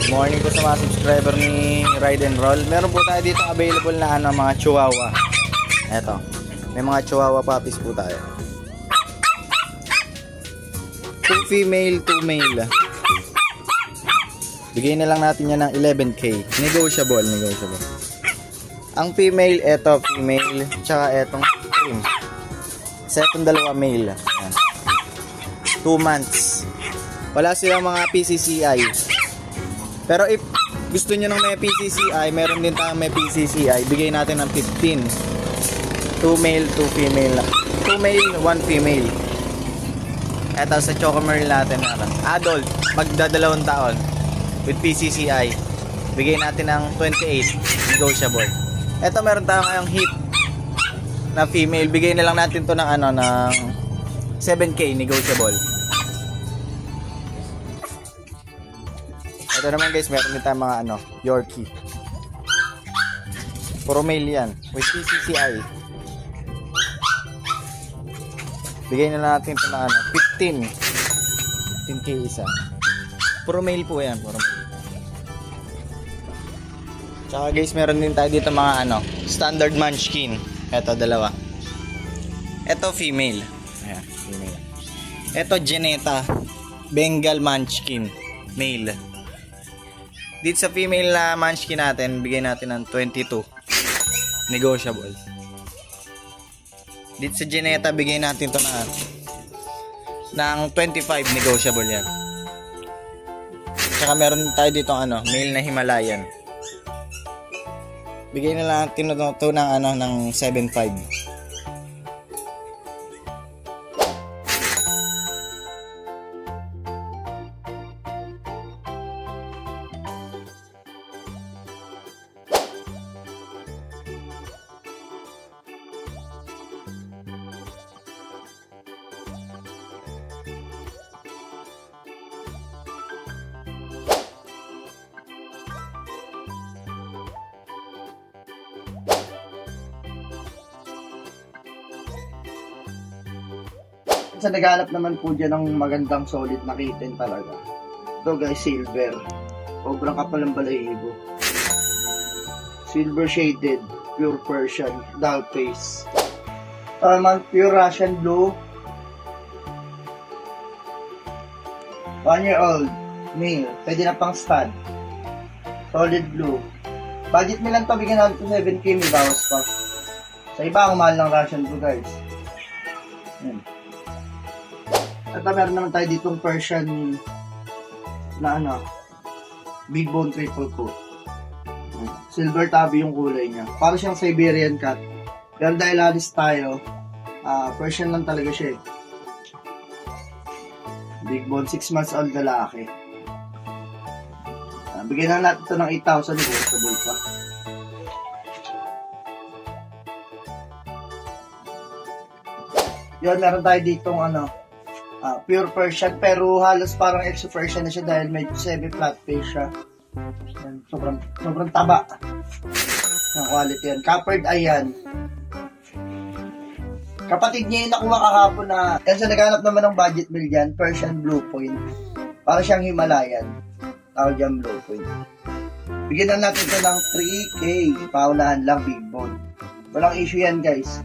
Good morning po sa mga subscriber ni Ride and Roll. Meron po tayo dito available na mga chihuahua. Eto, may mga chihuahua puppies po tayo. 2 female, 2 male. Bigay na lang natin yan ng 11K. Negotiable. Ang female, eto female, tsaka etong trim. Setong dalawa male. Ayan. 2 months. Wala silang mga PCCI. Pero if gusto nyo ng may PCCI, meron din tayong may PCCI. Bigay natin ng 15. 2 male, 2 female. 2 male, 1 female. Eto sa Chocomerl natin. Adult, magdadalawang taon. With PCCI. Bigay natin ng 28. Negotiable. Eto meron tayong ngayong hit na female. Bigay na lang natin to ng ng 7K. Negotiable. Ito naman guys, meron din tayong mga Yorkie. Puro male yan. With PCCI. Bigay na natin ito ng 15. 15K isa. Puro male po yan. Puro male. Tsaka guys, meron din tayo dito mga standard munchkin. Ito dalawa. Ito female. Ayan, female. Ito Geneta. Bengal munchkin. Male. Dito sa female na munchkin natin, bigay natin ng 22. Negotiable. Dito sa Geneta, bigay natin to ng 25. Negotiable yan. Tsaka meron tayo dito male na Himalayan. Bigay na natin to ng 7.5. Sa naghanap naman po dyan ng magandang solid na kitten talaga. Ito guys, silver. Sobrang kapal ng balahibo. Silver shaded, pure Persian, dog face. Ito naman, pure Russian blue. 1 year old, male. Pwede na pang stud. Solid blue. Budget mo lang ito, bigyan natin ito 7K, may bawas pa. Sa iba, ang mahal ng Russian blue guys. Yan. At meron naman tayo ditong Persian na big bone triple coat. Silver tabby yung kulay niya. Para siyang Siberian cat. Pero dahil alis tayo, Persian lang talaga siya eh. Big bone, 6 months old lalaki. Bigyan na natin ito ng 8,000, negotiable pa. Yun, meron tayo ditong pure Persian, pero halos parang exo Persian na siya dahil may semi-flat face siya. Yan, sobrang taba ng quality yan. Coppered eye yan. Kapatid niya yung nakuha kahapon na yan sa naghanap naman ng budget meal yan, Persian Blue Point. Para siyang Himalayan. Tawag yan Blue Point. Bigyan na natin ito ng 3K. Paunahan lang, big bone. Walang issue yan guys.